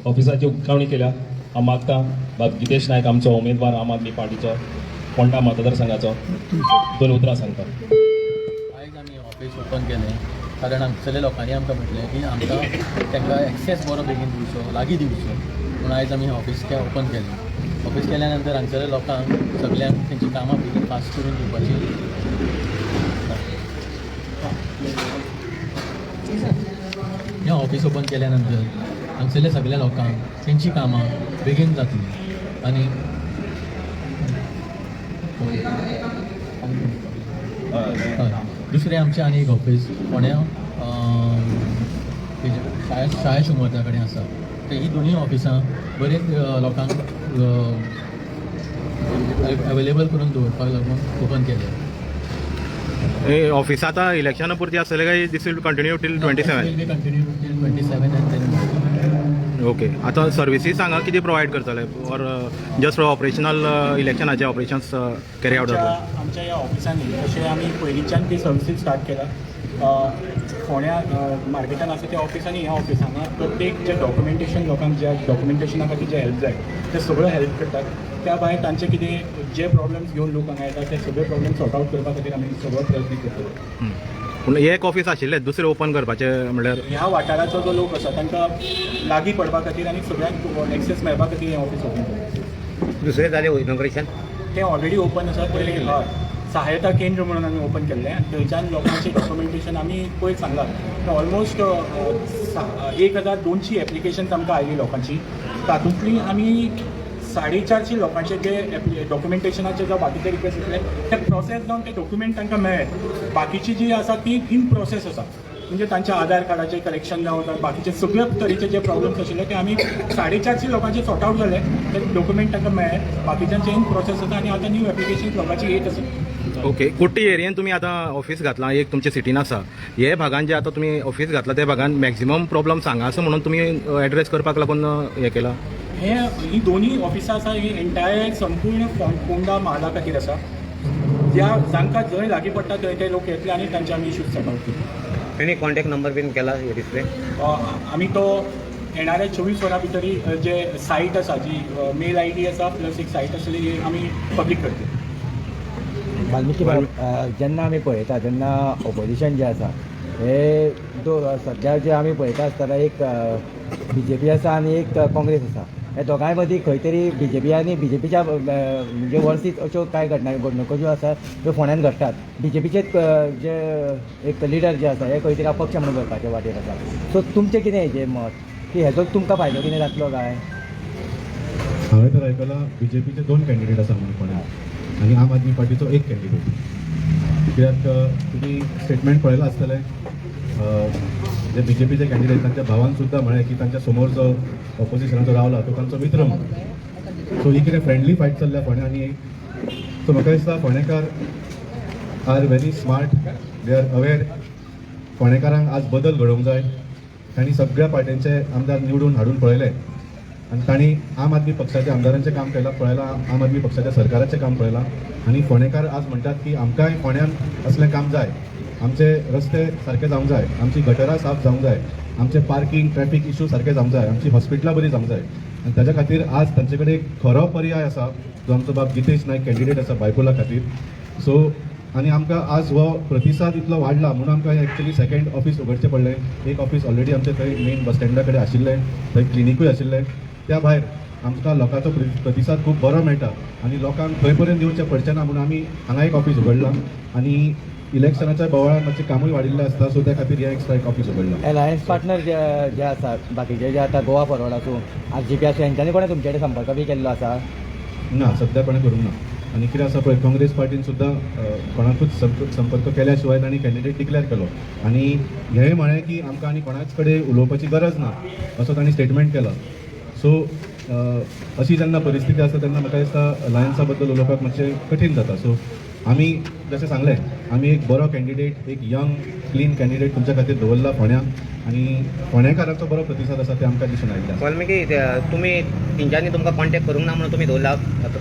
ऑफिसाची उक्तावणी केल्या. हांव मागतां बाब गितेश नायक आमचो उमेदवार आम आदमी पार्टीचो फोंडा मतदारसंघाचो 2 उतरां सांगता. आयज आमी ऑफिस ओपन केलें कारण हांगसरल्या लोकांनी आमकां म्हटलें की आमकां तांकां एक्सेस बरो बेगीन दिवचो, लागीं दिवचो म्हणून आयज आमी ऑफिस ओपन केलें. ऑफिस केल्या नंतर हांगसरल्या लोकांक सगल्यांक तेंची कामां बेगीन फास्ट करून दिवपाची. हें ऑफिस ओपन केल्या नंतर हांगसरल्या सगळ्या लोकांक तेंची कामां बेगीन जातलीं आनी हय दुसरें आमचें आनी एक ऑफिस फोंड्या शाळा शुमर्ता कडेन आसा. ही दोनूय ऑफिसां बरेच लोकांक अवेलेबल करून दवरपाक लागून ओपन केले. ऑफिस आतां इलेक्शना पुरती आसतलें काय this will continue till 27? Continue till 27 and then. Okay. आतां सर्विसीस हांगा कितें प्रोवायड करतले ऑर जस्ट ऑपरेशनल इलेक्शनाचे ऑपरेशन्स कॅरी आउट जातले? आमच्या ह्या ऑफिसांनी अशें आमी पयलींच्यान ती सर्विसीस स्टार्ट केला. फोंड्या मार्केटान आसा त्या ऑफिसांनी ह्या ऑफिस हांगा प्रत्येक जे डॉक्युमेंटेशन लोकांक ज्या डॉक्युमेंटेशना खातीर जे हेल्प जाय ते सगळं हेल्प करतात. त्या भायर तांचे कितें जे प्रॉब्लम्स घेवन लोक हांगा येतात ते सगळे प्रॉब्लम सॉर्ट आउट करपा खातीर आमी सगळो प्रयत्न करतलो. पूण एक ऑफिस आशिल्लें दुसरें ओपन करपाचें म्हणल्यार ह्या वाठाराचो जो लोक आसा तांकां लागीं पडपा खातीर आनी सगळ्यांक एक्सेस मेळपा खातीर हें ऑफिस ओपन केलें. दुसरें जालें इनॉग्रेशन तें ऑलरेडी ओपन आसा. पयलीं सहायता केंद्र म्हणून आमी ओपन केल्लें. थंयच्यान लोकांचें डॉक्युमेंटेशन आमी पयर सांगलां ऑलमोस्ट 1200 एप्लिकेशन्स आमकां आयली लोकांची. तातूंतली आमी 450 लोकांचे जे डॉक्युमेंटेशनाचे जो बाकीचे रिक्वेस्ट आसले ते प्रोसेस जावन ते डॉक्युमेंट तांकां मेळ्ळे. बाकीची जी आसा ती इन प्रोसेस आसा म्हणजे तांच्या आधार कार्डाचें कलेक्शन जावं बाकीचे सगळे तरेचे जे प्रॉब्लम्स आशिल्ले ते आमी 450 लोकांचे सॉर्ट आउट जाले. ते डॉक्युमेंट तांकां मेळ्ळे. बाकीच्यांचे इन प्रोसेस आसा आनी आतां न्यू एप्लिकेशन लोकांची येत आसा. ओके. कुट्टी एरियेन तुमी आतां ऑफिस घातलां एक तुमच्या सिटीन आसा. हे भागान जे आतां तुमी ऑफिस घातलां त्या भागान मॅक्झिमम प्रॉब्लम सांगा असं म्हणून तुमी एड्रेस करपाक लागून हें केलां? ही दोन्ही ऑफिसां आसा ही एंटायर संपूर्ण फोंडा म्हाला खातीर आसा. जांकां जंय लागीं पडटा थंय ते लोक येतले आनी तांचे आमी इश्यूज सॉर्ट आउट करतले. तेणी कॉन्टॅक्ट नंबर बीन केला डिस्प्ले? आमी तो येणाऱ्या 24 वरां भितर जे सायट आसा जी मेल ID आसा प्लस एक सायट आसली जी आमी पब्लीक करतले. वाल्मिकी जेन्ना आमी पळयता तेन्ना ऑपोजिशन जे आसा हे सद्या जे आमी पळयता आसतना एक BJP आसा आनी एक काँग्रेस आसा. हे दोगांय मदीं खंय तरी BJP आनी BJPच्या म्हणजे वर्सीत अश्यो कांय घडणुको ज्यो आसा त्यो फोंड्यान घडटात. BJPचे जे एक लिडर जे आसा हे खंय तरी अपक्ष म्हणून करपाचे वाटेर आसा. सो तुमचें कितें हेजें मत की हेजो तुमकां फायदो कितें जातलो काय? हांवें तर आयकलां BJPचे 2 कॅन्डिडेट आसा म्हणून फोंड्यान आनी आम आदमी पार्टीचो 1 कॅन्डिडेट. कित्याक तुमी स्टेटमेंट पळयलां आसतलें जे BJPचे कॅन्डिडेट तांच्या भावान सुद्दां म्हळें की तांच्या समोर जो ऑपोजिशनाचो रावला तो तांचो मित्र म्हणून. सो ही कितें फ्रेंडली फायट चल्ल्या फोंड्या आनी सो म्हाका दिसता फोंडेकार are very smart. They are aware. फोंडेकारांक आज बदल घडोवंक जाय. तांणी सगळ्या पार्ट्यांचे आमदार निवडून हाडून पळयले आनी तांणी आम आदमी पक्षाच्या आमदारांचें काम पळयलां आम आदमी पक्षाच्या सरकाराचें काम पळयलां आनी फोंडेकार आज म्हणटात की आमकांय फोंड्यान असलें काम जाय. आमचे रस्ते सारके जावंक जाय, आमची गटरां साफ जावंक जाय, आमचे पार्किंग ट्रॅफिक इश्यू सारके जावंक जाय, आमची हॉस्पिटलां बरी जावंक जाय. आनी ताच्या खातीर आज तांचे कडेन एक खरो पर्याय आसा जो आमचो बाब गितेश नायक कॅन्डिडेट आसा बायपोला खातीर. सो आनी आमकां आज हो प्रतिसाद इतलो वाडला म्हणून आमकां एक्चुअली 2nd ऑफिस उगडचें पडलें. एक ऑफिस ऑलरेडी आमचें थंय मेन बस स्टँडा कडेन आशिल्लें, थंय क्लिनिकूय आशिल्लें. त्या भायर आमकां लोकांचो प्रतिसाद खूब बरो मेळटा आनी लोकांक खंय पर्यंत येवचें पडचें ना म्हणून आमी हांगा एक ऑफिस उगडलां आनी इलेक्शनाच्या बोवाळान मातशें कामूय वाडिल्लें आसता सो त्या खातीर हें एक्स्ट्रा एक ऑफिस उगडलां. अलायन्स पार्टनर जे आसात बाकीचे जे आतां गोवा फॉरवर्ड आसूं RGP आसूं हेंच्यांनी कोणें तुमचे कडेन संपर्क बी केल्लो आसा? ना सद्या कोणें करूंक ना. आनी कितें आसा पळय काँग्रेस पार्टीन सुद्दां कोणाकूच संपर्क केल्या शिवाय तांणी कॅन्डिडेट डिक्लेअर केलो आनी हेंय म्हळें की आमकां आनी कोणाच कडेन उलोवपाची गरज ना असो तांणी स्टेटमेंट केला. सो अशी जेन्ना परिस्थिती आसता तेन्ना म्हाका दिसता अलायन्सा बद्दल उलोवपाक मातशें कठीण जाता. सो आमी जशें सांगलें आमी एक बरो कॅन्डिडेट एक यंग क्लीन कॅन्डिडेट तुमच्या खातीर दवरला फोंड्या आनी फोंडेकारांचो बरो प्रतिसाद आसा ते आमकां दिसून आयिल्लें. वाल्मिकी तुमी तेंच्यांनी तुमकां कॉन्टॅक्ट करूंक ना म्हणून तुमी दवरला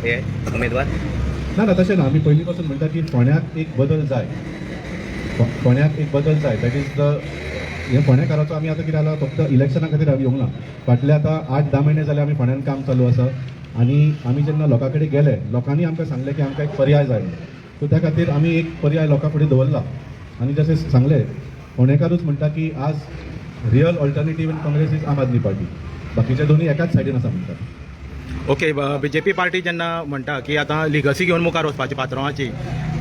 हे उमेदवार? ना तशें ना. आमी पयलीं पासून म्हणटा की फोंड्याक एक बदल जाय. फोंड्याक एक बदल जाय. दॅट इज द हे फोंडेकाराचो आमी आतां कितें जालां फक्त इलेक्शना खातीर आमी येवंक ना. फाटले आतां 8-10 म्हयने जाले आमी फोंड्यान काम चालू आसा आनी आमी जेन्ना लोकां कडेन गेले लोकांनी आमकां सांगलें की आमकां एक पर्याय जाय. सो त्या खातीर आमी एक पर्याय लोकां फुडें दवरला आनी जशें सांगलें फोंडेकारूच म्हणटा की आज real alternative in Congress is आम आदमी पार्टी. बाकीचे दोन्ही एकाच सायडीन आसा म्हणटात. ओके बीजेपी पार्टी जेन्ना म्हणटा की आतां लिगसी घेवन मुखार वचपाची पात्रांवाची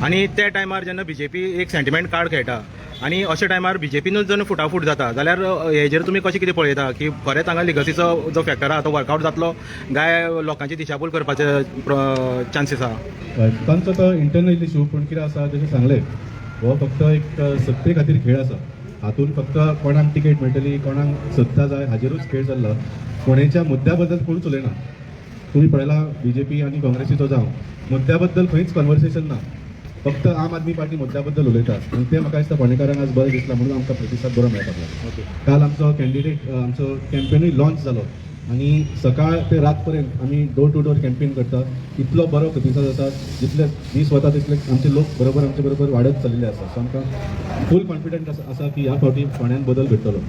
आनी त्या टायमार जेन्ना बीजेपी एक सेंटिमेंट कार्ड खेळटा आनी अशा टायमार बीजेपीनूच जर फुटाफूट जाता जाल्यार हेजेर तुमी कशें कितें पळयता की खरेंच हांगा लिगसीचो जो फॅक्टर आहा तो वर्कआवट जातलो गाय लोकांची दिशाभूल करपाचे चान्सीस आहा? तांचो तो इंटरनल इश्यू पूण कितें आसा जशें सांगलें हो फक्त एक सत्ते खातीर खेळ आसा. हातूंत फक्त कोणाक तिकेट मेळटली कोणाक सत्ता जाय हाजेरूच खेळ चल्ला. कोणाच्या मुद्द्या बद्दल कोणूच उलयना. तुम्ही पळयला बीजेपी आनी काँग्रेसीचो जावं मुद्द्या बद्दल खंयच कन्वर्सेशन ना. फक्त आम आदमी पार्टी मुद्द्या बद्दल उलयतात आनी ते म्हाका दिसता फोंडेकारांक आज बरें दिसला म्हणून आमकां प्रतिसाद बरो मेळपाक लागला. काल आमचो कॅन्डिडेट आमचो कॅम्पेनूय लॉन्च जालो आनी सकाळ ते रात पर्यंत आमी डोर टू डोर कॅम्पेन करतात. इतलो बरो प्रतिसाद आसा जितले दीस वता तितले आमचे लोक आमचे बरोबर वाडत चलिल्ले आसा. सो आमकां फूल कॉन्फिडंट आसा की ह्या फावटी फोंड्यान बदल घडटलो.